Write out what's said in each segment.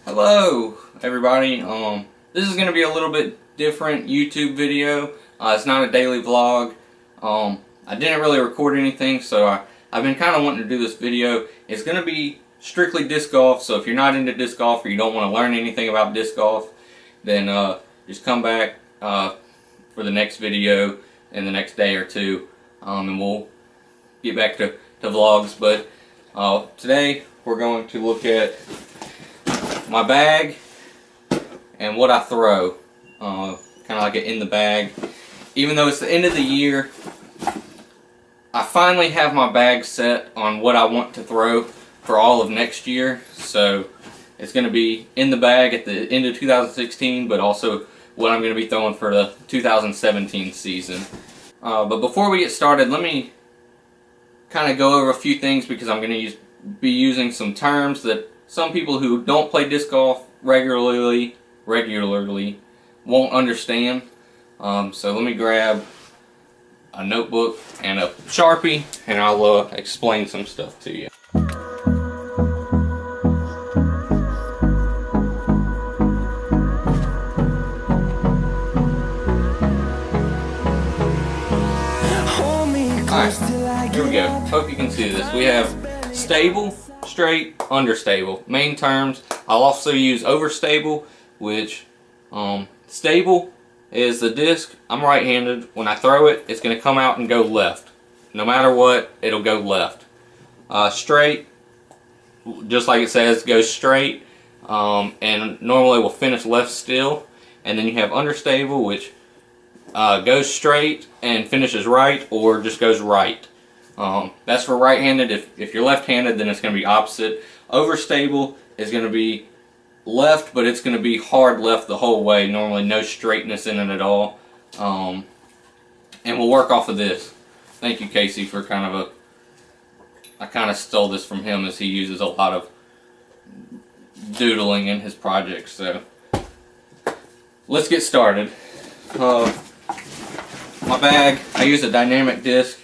Hello everybody. This is going to be a little bit different YouTube video. It's not a daily vlog. I didn't really record anything, so I've been kind of wanting to do this video. It's going to be strictly disc golf, so if you're not into disc golf or you don't want to learn anything about disc golf, then just come back for the next video in the next day or two, and we'll get back to vlogs. But today we're going to look at my bag and what I throw, kind of like it in the bag. Even though it's the end of the year, I finally have my bag set on what I want to throw for all of next year. So it's going to be in the bag at the end of 2016, but also what I'm going to be throwing for the 2017 season. But before we get started, let me kind of go over a few things, because I'm going to be using some terms that some people who don't play disc golf regularly won't understand. So let me grab a notebook and a Sharpie, and I'll explain some stuff to you. Alright, here we go. Hope you can see this. We have stable, straight, understable. Main terms. I'll also use overstable, which stable is the disc. I'm right-handed. When I throw it, it's going to come out and go left. No matter what, it'll go left. Straight, just like it says, goes straight, and normally will finish left still. And then you have understable, which goes straight and finishes right, or just goes right. That's for right-handed. If you're left-handed, then it's going to be opposite. Overstable is going to be left, but it's going to be hard left the whole way. Normally no straightness in it at all. And we'll work off of this. Thank you, Casey, for I kind of stole this from him, as he uses a lot of doodling in his projects. So let's get started. My bag, I use a dynamic disc.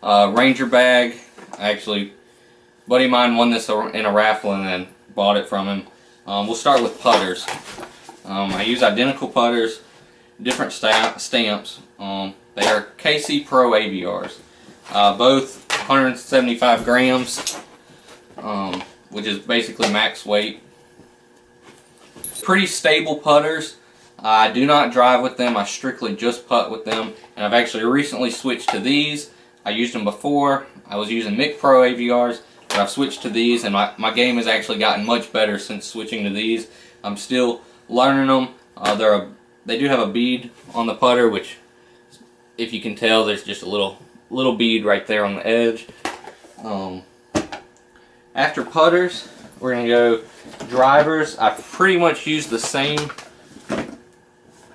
Ranger bag. Actually, a buddy of mine won this in a raffle and then bought it from him. We'll start with putters. I use identical putters, different stamps. They are KC Pro AVRs. Both 175 grams, which is basically max weight. Pretty stable putters. I do not drive with them. I strictly just putt with them. And I've actually recently switched to these. I used them before. I was using Mick Pro AVRs, but I've switched to these, and my game has actually gotten much better since switching to these. I'm still learning them. They do have a bead on the putter, which, if you can tell, there's just a little bead right there on the edge. After putters, we're going to go drivers. I pretty much use the same.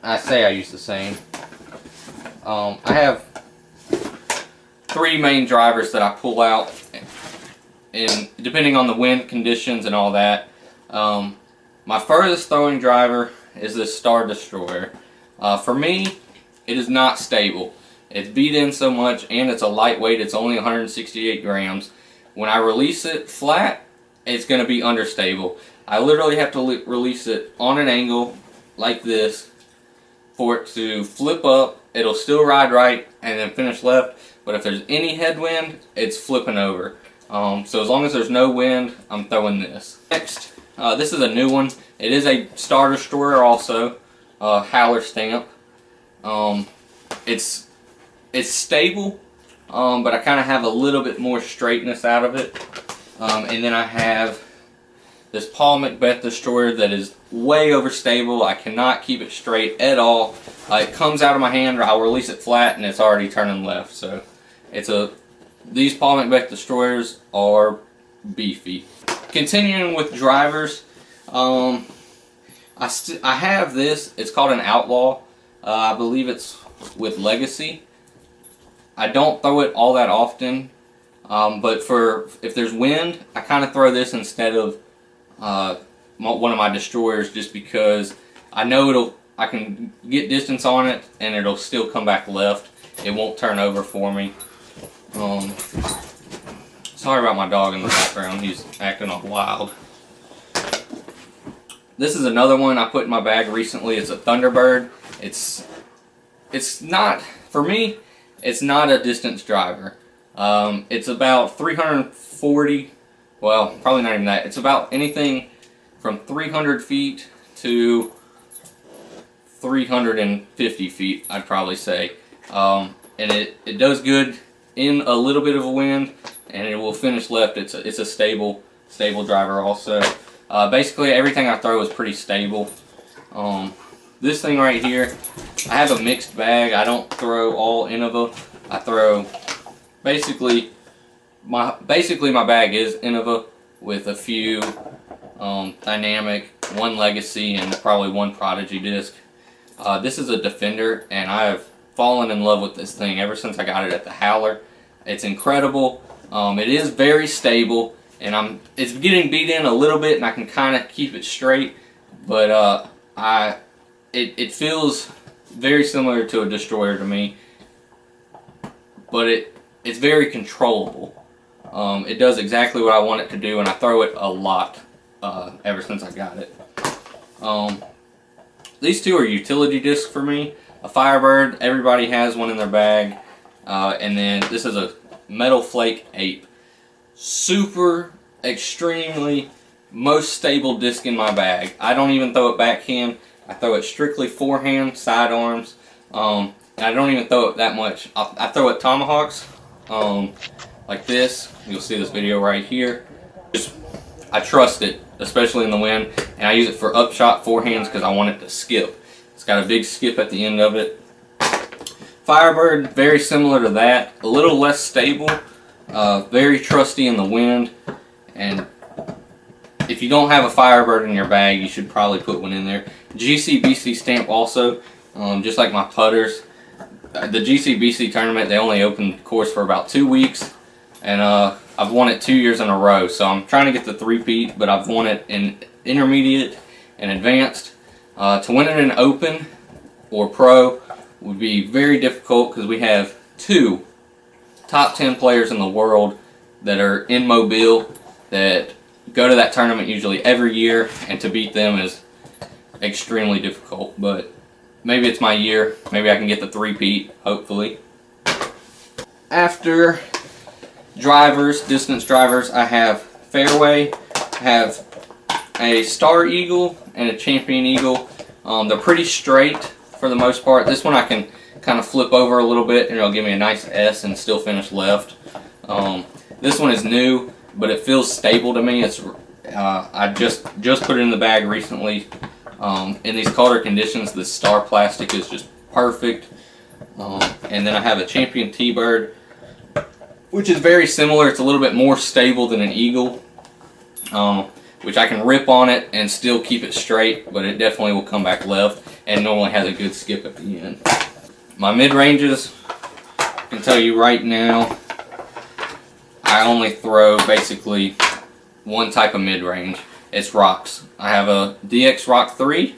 I say I use the same. I have 3 main drivers that I pull out, and depending on the wind conditions and all that. My furthest throwing driver is this Star Destroyer. For me, it is not stable. It's beat in so much, and it's a lightweight. It's only 168 grams. When I release it flat, it's going to be understable. I literally have to release it on an angle like this for it to flip up. It'll still ride right and then finish left. But if there's any headwind, it's flipping over. So as long as there's no wind, I'm throwing this. Next, this is a new one. It is a Star Destroyer also, Howler stamp. It's stable, but I kind of have a little bit more straightness out of it. And then I have this Paul Macbeth Destroyer that is way overstable. I cannot keep it straight at all. It comes out of my hand, or I'll release it flat, and it's already turning left. So these Paul Macbeth Destroyers are beefy. Continuing with drivers, I have this. It's called an Outlaw. I believe it's with Legacy. I don't throw it all that often, but if there's wind, I kind of throw this instead of one of my Destroyers, just because I know I can get distance on it and it'll still come back left. It won't turn over for me. Sorry about my dog in the background. He's acting all wild. This is another one I put in my bag recently. It's a Thunderbird. It's not, for me, it's not a distance driver. It's about 340, well, probably not even that. It's about anything from 300 feet to 350 feet, I'd probably say. And it does good in a little bit of a wind, and it will finish left. It's a stable driver also. Basically everything I throw is pretty stable. This thing right here, I have a mixed bag. I don't throw all Innova. I throw basically my bag is Innova with a few Dynamic, one Legacy, and probably one Prodigy disc. This is a Defender, and I have fallen in love with this thing ever since I got it at the Howler. It's incredible. It is very stable, and it's getting beat in a little bit, and I can kind of keep it straight, but it feels very similar to a Destroyer to me, but it's very controllable. It does exactly what I want it to do, and I throw it a lot ever since I got it. These two are utility discs for me. A Firebird, everybody has one in their bag, and then this is a Metal Flake Ape. Super, extremely, most stable disc in my bag. I don't even throw it backhand. I throw it strictly forehand, sidearms, and I don't even throw it that much. I throw it tomahawks, like this. You'll see this video right here. I trust it, especially in the wind, and I use it for upshot forehands because I want it to skip. It's got a big skip at the end of it. Firebird, very similar to that, a little less stable, very trusty in the wind, and if you don't have a Firebird in your bag, you should probably put one in there. GCBC stamp also, just like my putters. The GCBC tournament, they only opened the course for about 2 weeks, and I've won it 2 years in a row, so I'm trying to get the three-peat, but I've won it in intermediate and advanced. To win it in open or pro would be very difficult because we have 2 top 10 players in the world that are in Mobile that go to that tournament usually every year, and to beat them is extremely difficult, but maybe it's my year. Maybe I can get the three-peat, hopefully. After drivers, distance drivers, I have fairway, I have a Star Eagle and a Champion Eagle. They're pretty straight for the most part. This one I can kind of flip over a little bit and it'll give me a nice S and still finish left. This one is new, but it feels stable to me. I just put it in the bag recently. In these colder conditions, the Star plastic is just perfect. And then I have a Champion T-Bird, which is very similar. It's a little bit more stable than an Eagle, which I can rip on it and still keep it straight, but it definitely will come back left and normally has a good skip at the end. My mid-ranges, I can tell you right now, I only throw basically one type of mid-range. It's rocks. I have a DX Rock 3,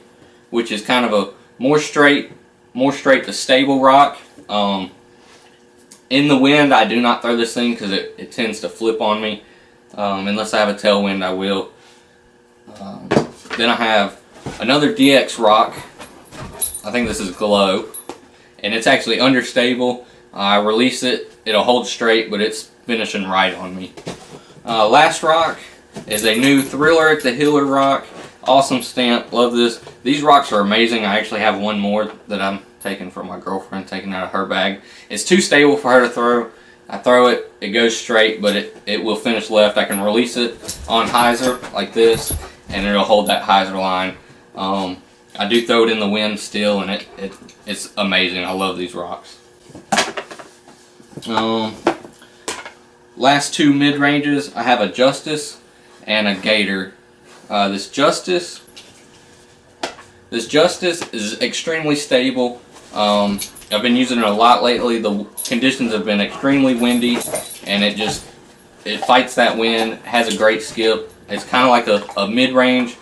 which is kind of a more straight to stable rock. In the wind, I do not throw this thing because it tends to flip on me. Unless I have a tailwind, I will. Then I have another DX Rock. I think this is Glow, and it's actually understable. I release it, it'll hold straight, but it's finishing right on me. Last rock is a new Thriller at the Hiller rock. Awesome stamp, love this. These rocks are amazing. I actually have one more that I'm taking from my girlfriend, taking out of her bag. It's too stable for her to throw. I throw it, it goes straight, but it will finish left. I can release it on hyzer like this, and it'll hold that hyzer line. I do throw it in the wind still, and it's amazing. I love these rocks. Last 2 mid-ranges, I have a Justice and a Gator. This Justice is extremely stable. I've been using it a lot lately. The conditions have been extremely windy, and it fights that wind, has a great skip. It's kind of like a mid-range,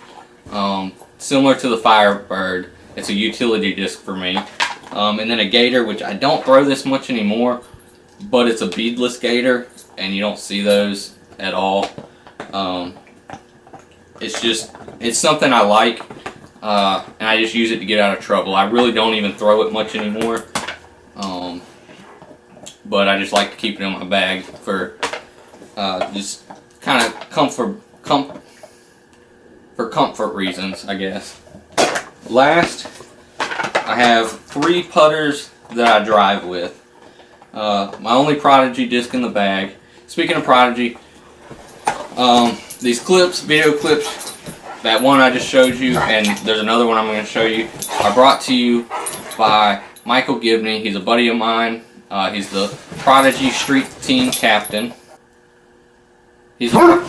similar to the Firebird. It's a utility disc for me. And then a Gator, which I don't throw this much anymore, but it's a beadless Gator, and you don't see those at all. It's something I like. and I just use it to get out of trouble. I really don't even throw it much anymore, but I just like to keep it in my bag for just kind of comfort reasons, I guess. Last, I have 3 putters that I drive with. My only Prodigy disc in the bag. Speaking of Prodigy, these clips, video clips, that one I just showed you, and there's another one I'm going to show you, are brought to you by Michael Gibney. He's a buddy of mine. He's the Prodigy Street Team Captain. He's go.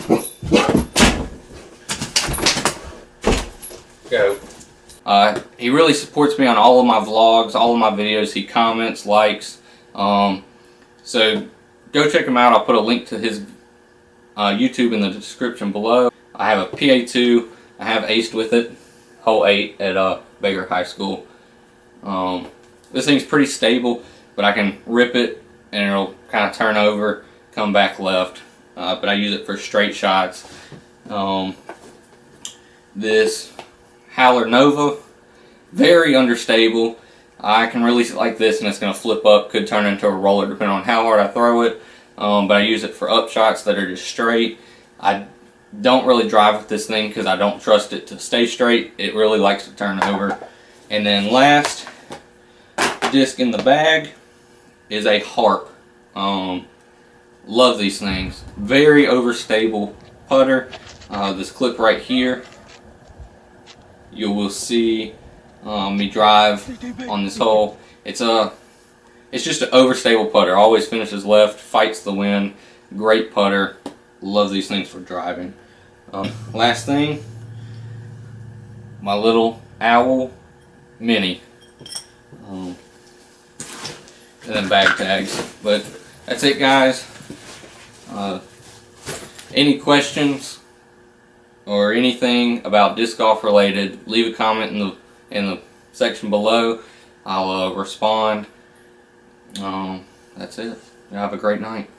He really supports me on all of my vlogs, all of my videos. He comments, likes. So go check him out. I'll put a link to his YouTube in the description below. I have a PA2. I have aced with it, hole 8 at Baker High School. This thing's pretty stable, but I can rip it and it'll kind of turn over, come back left. But I use it for straight shots. This Howler Nova, very understable. I can release it like this and it's going to flip up, could turn into a roller depending on how hard I throw it. But I use it for up shots that are just straight. I don't really drive with this thing because I don't trust it to stay straight. It really likes to turn over. And then last disc in the bag is a Harp. Love these things. Very overstable putter. This clip right here, you will see me drive on this hole. It's just an overstable putter. Always finishes left, fights the wind. Great putter. Love these things for driving. Last thing, my little Owl Mini. And then bag tags. But that's it, guys. Any questions or anything about disc golf related, leave a comment in the section below. I'll respond. That's it. Have a great night.